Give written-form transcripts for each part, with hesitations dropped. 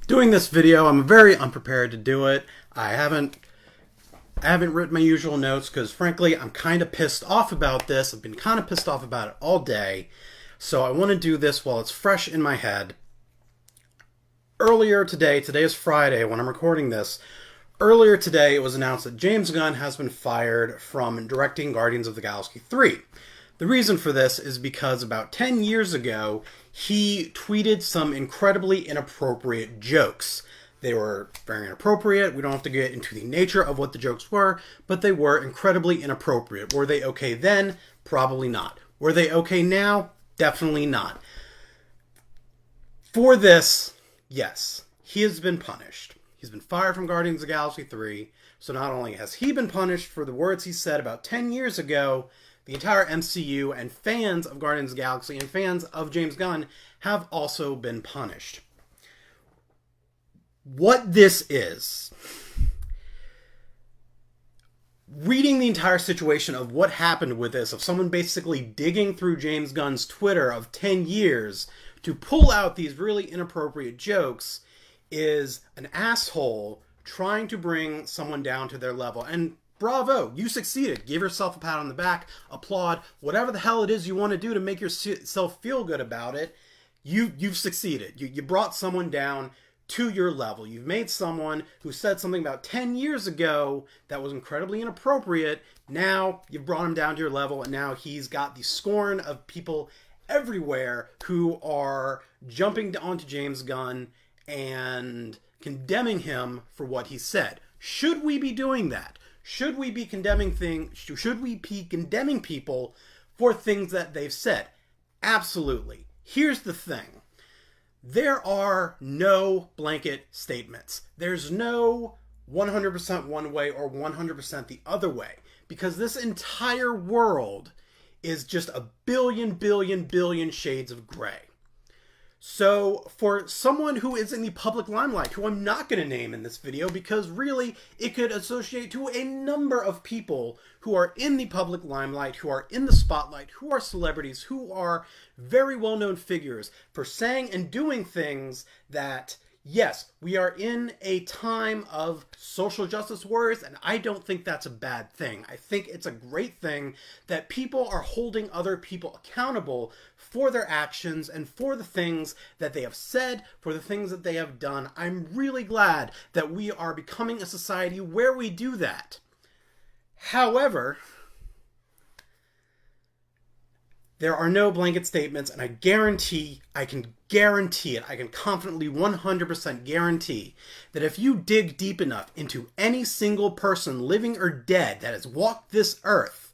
Doing this video, I'm very unprepared to do it. I haven't written my usual notes because frankly, I'm kind of pissed off about this. I've been kind of pissed off about it all day. So I want to do this while it's fresh in my head. Earlier today is Friday when I'm recording this. Earlier today, it was announced that James Gunn has been fired from directing Guardians of the Galaxy 3. The reason for this is because about 10 years ago, he tweeted some incredibly inappropriate jokes. They were very inappropriate. We don't have to get into the nature of what the jokes were, but they were incredibly inappropriate. Were they okay then? Probably not. Were they okay now? Definitely not. For this, yes, he has been punished. He's been fired from Guardians of the Galaxy 3. So not only has he been punished for the words he said about 10 years ago, the entire MCU and fans of Guardians of the Galaxy and fans of James Gunn have also been punished. What this is, reading the entire situation of what happened with this, of someone basically digging through James Gunn's Twitter of 10 years to pull out these really inappropriate jokes, is an asshole trying to bring someone down to their level. And bravo, you succeeded. Give yourself a pat on the back, applaud, whatever the hell it is you want to do to make yourself feel good about it. You've succeeded. You brought someone down to your level. You've made someone who said something about 10 years ago that was incredibly inappropriate. Now you've brought him down to your level, and now he's got the scorn of people everywhere who are jumping onto James Gunn and condemning him for what he said. Should we be doing that? Should we be condemning people for things that they've said? Absolutely. Here's the thing. There are no blanket statements. There's no 100% one way or 100% the other way, because this entire world is just a billion shades of gray. So for someone who is in the public limelight, who I'm not going to name in this video because really it could associate to a number of people who are in the public limelight, who are in the spotlight, who are celebrities, who are very well-known figures, for saying and doing things that, yes, we are in a time of social justice warriors, and I don't think that's a bad thing. I think it's a great thing that people are holding other people accountable for their actions and for the things that they have said, for the things that they have done. I'm really glad that we are becoming a society where we do that. However, there are no blanket statements, and I can guarantee it, I can confidently 100% guarantee that if you dig deep enough into any single person, living or dead, that has walked this earth,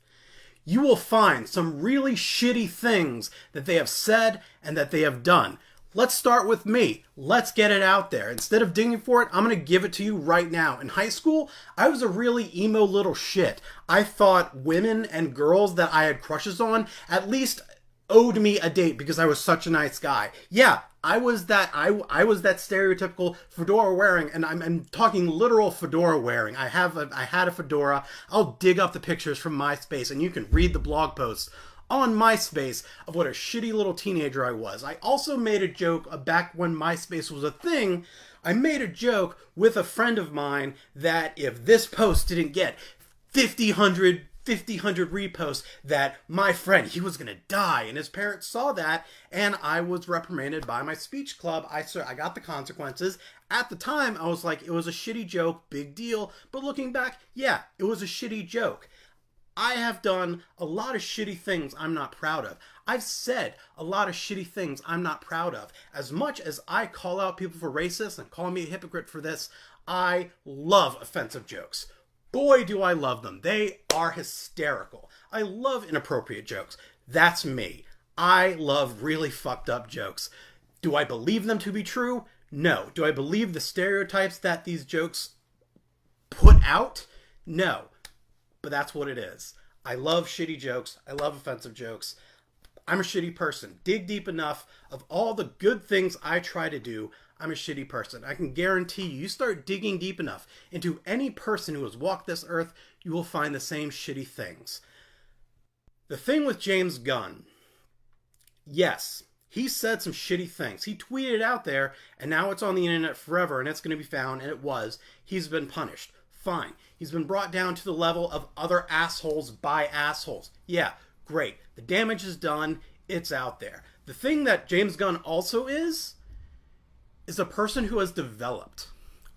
you will find some really shitty things that they have said and that they have done. Let's start with me. Let's get it out there. Instead of digging for it, I'm going to give it to you right now. In high school, I was a really emo little shit. I thought women and girls that I had crushes on at least owed me a date because I was such a nice guy. Yeah, I was that stereotypical fedora wearing, and I'm talking literal fedora wearing. I had a fedora. I'll dig up the pictures from MySpace, and you can read the blog posts on MySpace of what a shitty little teenager I was. I also made a joke back when MySpace was a thing. I made a joke with a friend of mine that if this post didn't get 1,500 reposts, that my friend, he was going to die. And his parents saw that, and I was reprimanded by my speech club. I got the consequences. At the time, I was like, it was a shitty joke, big deal. But looking back, yeah, it was a shitty joke. I have done a lot of shitty things I'm not proud of. I've said a lot of shitty things I'm not proud of. As much as I call out people for racist and call me a hypocrite for this, I love offensive jokes. Boy, do I love them. They are hysterical. I love inappropriate jokes. That's me. I love really fucked up jokes. Do I believe them to be true? No. Do I believe the stereotypes that these jokes put out? No. But that's what it is. I love shitty jokes. I love offensive jokes. I'm a shitty person. Dig deep enough of all the good things I try to do, I'm a shitty person. I can guarantee you start digging deep enough into any person who has walked this earth, you will find the same shitty things. The thing with James Gunn, yes, He said some shitty things. He tweeted it out there, and now it's on the internet forever, and it's going to be found, and it was. He's been punished. Fine. He's been brought down to the level of other assholes by assholes. Yeah, great. The damage is done. It's out there. The thing that James Gunn also is a person who has developed.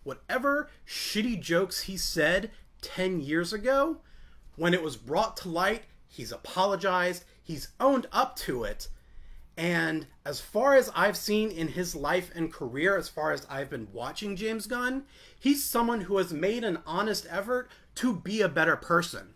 Whatever shitty jokes he said 10 years ago, when it was brought to light, he's apologized, he's owned up to it, and as far as I've seen in his life and career, as far as I've been watching James Gunn, he's someone who has made an honest effort to be a better person.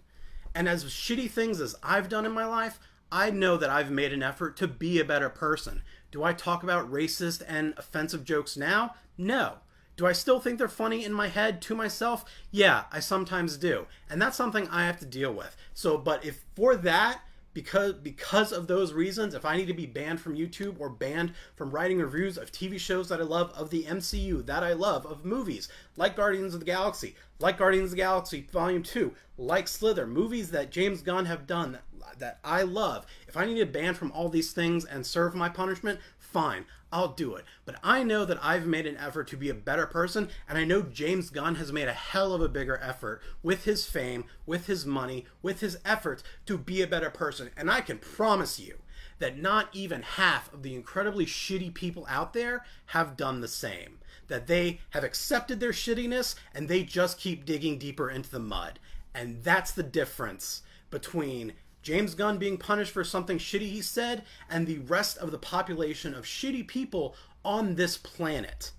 And as shitty things as I've done in my life, I know that I've made an effort to be a better person. Do I talk about racist and offensive jokes now? No. Do I still think they're funny in my head to myself? Yeah, I sometimes do. And that's something I have to deal with. So, but if for that, because of those reasons, if I need to be banned from YouTube or banned from writing reviews of TV shows that I love, of the MCU that I love, of movies like Guardians of the Galaxy, Volume 2, like Slither, movies that James Gunn have done that I love, if I need to ban from all these things and serve my punishment, fine, I'll do it. But I know that I've made an effort to be a better person, and I know James Gunn has made a hell of a bigger effort with his fame, with his money, with his efforts to be a better person. And I can promise you that not even half of the incredibly shitty people out there have done the same. That they have accepted their shittiness and they just keep digging deeper into the mud. And that's the difference between James Gunn being punished for something shitty he said and the rest of the population of shitty people on this planet.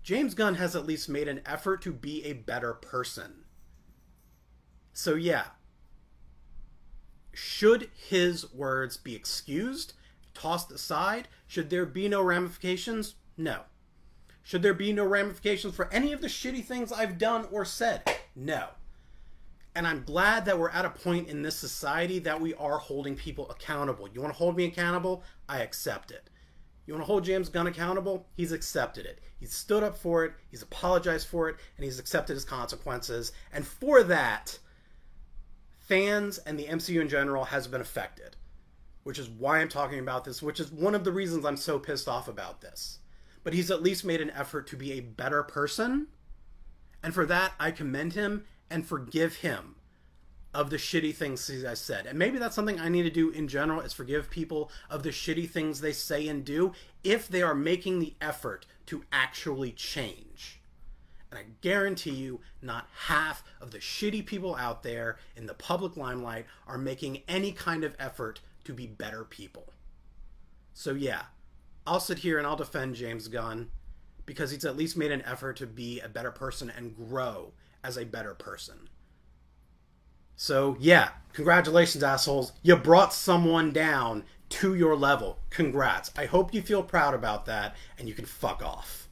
James Gunn has at least made an effort to be a better person. So yeah. Should his words be excused, tossed aside? Should there be no ramifications? No. Should there be no ramifications for any of the shitty things I've done or said? No. And I'm glad that we're at a point in this society that we are holding people accountable. You want to hold me accountable? I accept it. You want to hold James Gunn accountable? He's accepted it. He's stood up for it, he's apologized for it, and he's accepted his consequences. And for that, fans and the MCU in general has been affected. Which is why I'm talking about this, which is one of the reasons I'm so pissed off about this. But he's at least made an effort to be a better person. And for that, I commend him and forgive him of the shitty things I said. And maybe that's something I need to do in general, is forgive people of the shitty things they say and do if they are making the effort to actually change. And I guarantee you, not half of the shitty people out there in the public limelight are making any kind of effort to be better people. So yeah, I'll sit here and I'll defend James Gunn because he's at least made an effort to be a better person and grow as a better person. So yeah, congratulations, assholes. You brought someone down to your level. Congrats. I hope you feel proud about that and you can fuck off.